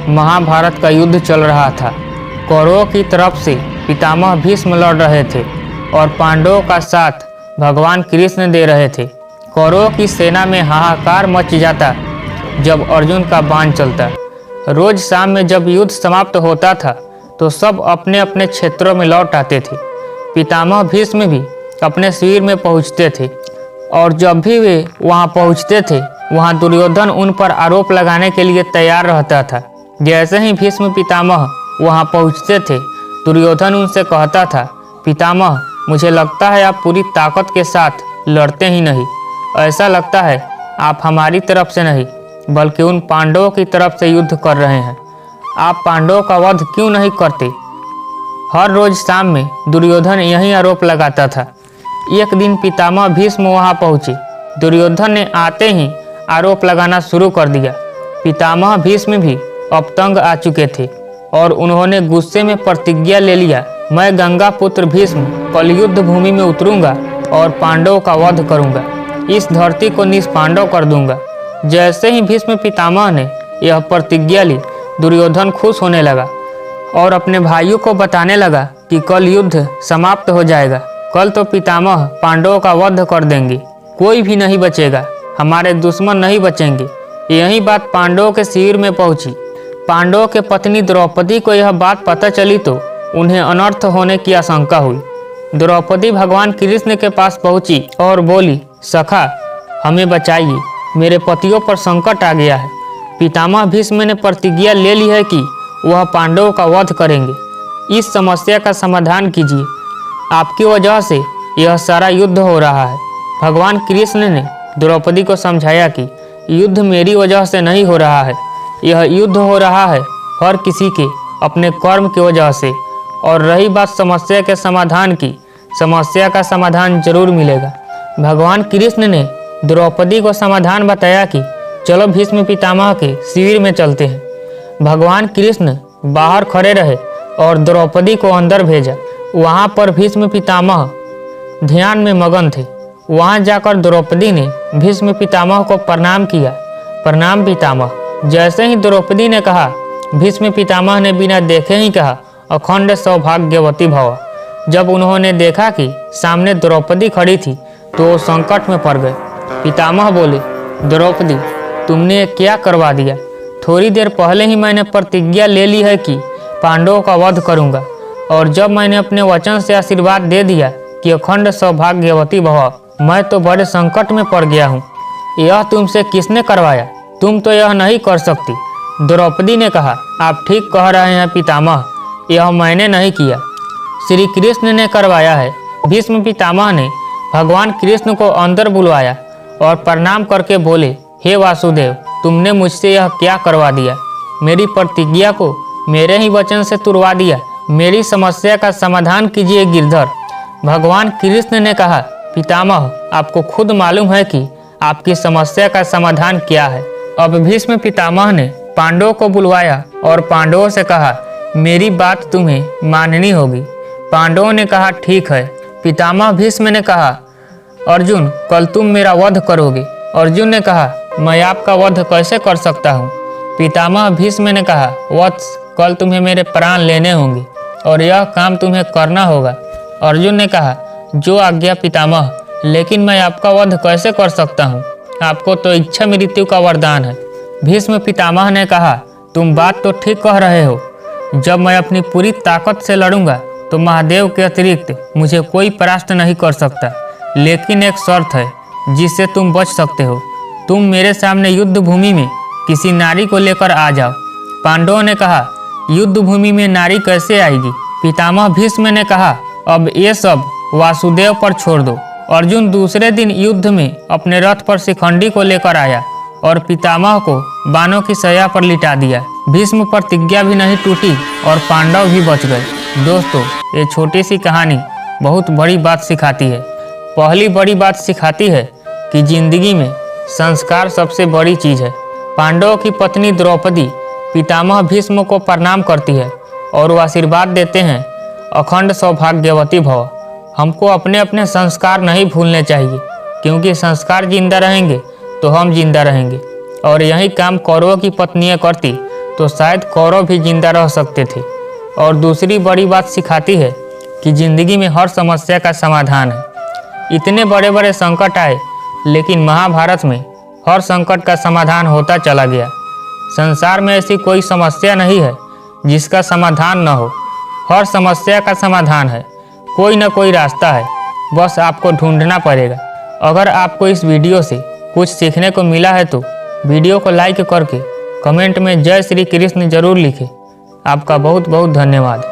महाभारत का युद्ध चल रहा था। कौरवों की तरफ से पितामह भीष्म लड़ रहे थे और पांडवों का साथ भगवान कृष्ण दे रहे थे। कौरवों की सेना में हाहाकार मच जाता जब अर्जुन का बाण चलता। रोज शाम में जब युद्ध समाप्त होता था तो सब अपने अपने क्षेत्रों में लौट आते थे। पितामह भीष्म भी अपने शिविर में पहुंचते थे और जब भी वे वहां पहुंचते थे वहां दुर्योधन उन पर आरोप लगाने के लिए तैयार रहता था। जैसे ही भीष्म पितामह वहां पहुंचते थे दुर्योधन उनसे कहता था, पितामह मुझे लगता है आप पूरी ताकत के साथ लड़ते ही नहीं। ऐसा लगता है आप हमारी तरफ से नहीं बल्कि उन पांडवों की तरफ से युद्ध कर रहे हैं। आप पांडवों का वध क्यों नहीं करते? हर रोज शाम में दुर्योधन यही आरोप लगाता था। एक दिन पितामह भीष्म वहां पहुंचे। दुर्योधन ने आते ही आरोप लगाना शुरू कर दिया। पितामह भीष्म भी अब तंग आ चुके थे और उन्होंने गुस्से में प्रतिज्ञा ले लिया, मैं गंगा पुत्र भीष्म कल युद्ध भूमि में उतरूंगा और पांडवों का वध करूंगा। इस धरती को निष्पांडव कर दूंगा। जैसे ही भीष्म पितामह ने यह प्रतिज्ञा ली दुर्योधन खुश होने लगा और अपने भाइयों को बताने लगा कि कल युद्ध समाप्त हो जाएगा। कल तो पितामह पांडवों का वध कर देंगे, कोई भी नहीं बचेगा, हमारे दुश्मन नहीं बचेंगे। यही बात पांडवों के शिविर में पहुंची। पांडवों के पत्नी द्रौपदी को यह बात पता चली तो उन्हें अनर्थ होने की आशंका हुई। द्रौपदी भगवान कृष्ण के पास पहुंची और बोली, सखा हमें बचाइए, मेरे पतियों पर संकट आ गया है। पितामह भीष्म ने प्रतिज्ञा ले ली है कि वह पांडवों का वध करेंगे। इस समस्या का समाधान कीजिए, आपकी वजह से यह सारा युद्ध हो रहा है। भगवान कृष्ण ने द्रौपदी को समझाया कि युद्ध मेरी वजह से नहीं हो रहा है, यह युद्ध हो रहा है हर किसी के अपने कर्म की वजह से। और रही बात समस्या के समाधान की, समस्या का समाधान जरूर मिलेगा। भगवान कृष्ण ने द्रौपदी को समाधान बताया कि चलो भीष्म पितामह के शिविर में चलते हैं। भगवान कृष्ण बाहर खड़े रहे और द्रौपदी को अंदर भेजा। वहां पर भीष्म पितामह ध्यान में मगन थे। वहां जाकर द्रौपदी ने भीष्म पितामह को प्रणाम किया। प्रणाम पितामह। जैसे ही द्रौपदी ने कहा, भीष्म पितामह ने बिना देखे ही कहा, अखंड सौभाग्यवती भव। जब उन्होंने देखा कि सामने द्रौपदी खड़ी थी तो वो संकट में पड़ गए। पितामह बोले, द्रौपदी तुमने क्या करवा दिया? थोड़ी देर पहले ही मैंने प्रतिज्ञा ले ली है कि पांडवों का वध करूंगा और जब मैंने अपने वचन से आशीर्वाद दे दिया कि अखंड सौभाग्यवती भव, मैं तो बड़े संकट में पड़ गया हूँ। यह तुमसे किसने करवाया? तुम तो यह नहीं कर सकती। द्रौपदी ने कहा, आप ठीक कह रहे हैं पितामह, यह मैंने नहीं किया, श्री कृष्ण ने करवाया है। भीष्म पितामह ने भगवान कृष्ण को अंदर बुलवाया और प्रणाम करके बोले, हे वासुदेव तुमने मुझसे यह क्या करवा दिया? मेरी प्रतिज्ञा को मेरे ही वचन से तुड़वा दिया। मेरी समस्या का समाधान कीजिए गिरधर। भगवान कृष्ण ने कहा, पितामह आपको खुद मालूम है कि आपकी समस्या का समाधान क्या है। अब भीष्म पितामह ने पांडवों को बुलवाया और पांडवों से कहा, मेरी बात तुम्हें माननी होगी। पांडवों ने कहा, ठीक है। पितामह भीष्म ने कहा, अर्जुन कल तुम मेरा वध करोगे। अर्जुन ने कहा, मैं आपका वध कैसे कर सकता हूँ? पितामह भीष्म ने कहा, वत्स कल तुम्हें मेरे प्राण लेने होंगे और यह काम तुम्हें करना होगा। अर्जुन ने कहा, जो आज्ञा पितामह, लेकिन मैं आपका वध कैसे कर सकता हूँ? आपको तो इच्छा मृत्यु का वरदान है। भीष्म पितामह ने कहा, तुम बात तो ठीक कह रहे हो। जब मैं अपनी पूरी ताकत से लड़ूंगा तो महादेव के अतिरिक्त मुझे कोई परास्त नहीं कर सकता। लेकिन एक शर्त है जिससे तुम बच सकते हो। तुम मेरे सामने युद्ध भूमि में किसी नारी को लेकर आ जाओ। पांडवों ने कहा, युद्ध भूमि में नारी कैसे आएगी? पितामह भीष्म ने कहा, अब ये सब वासुदेव पर छोड़ दो। अर्जुन दूसरे दिन युद्ध में अपने रथ पर शिखंडी को लेकर आया और पितामह को बाणों की सया पर लिटा दिया। भीष्म प्रतिज्ञा भी नहीं टूटी और पांडव भी बच गए। दोस्तों, ये छोटी सी कहानी बहुत बड़ी बात सिखाती है। पहली बड़ी बात सिखाती है कि जिंदगी में संस्कार सबसे बड़ी चीज है। पांडवों की पत्नी द्रौपदी पितामह भीष्म को प्रणाम करती है और वो आशीर्वाद देते हैं, अखंड सौभाग्यवती भव। हमको अपने अपने संस्कार नहीं भूलने चाहिए, क्योंकि संस्कार जिंदा रहेंगे तो हम जिंदा रहेंगे। और यही काम कौरवों की पत्नियां करती तो शायद कौरव भी जिंदा रह सकते थे। और दूसरी बड़ी बात सिखाती है कि जिंदगी में हर समस्या का समाधान है। इतने बड़े बड़े संकट आए, लेकिन महाभारत में हर संकट का समाधान होता चला गया। संसार में ऐसी कोई समस्या नहीं है जिसका समाधान न हो। हर समस्या का समाधान है, कोई न कोई रास्ता है, बस आपको ढूंढना पड़ेगा। अगर आपको इस वीडियो से कुछ सीखने को मिला है तो वीडियो को लाइक करके कमेंट में जय श्री कृष्ण जरूर लिखें। आपका बहुत बहुत धन्यवाद।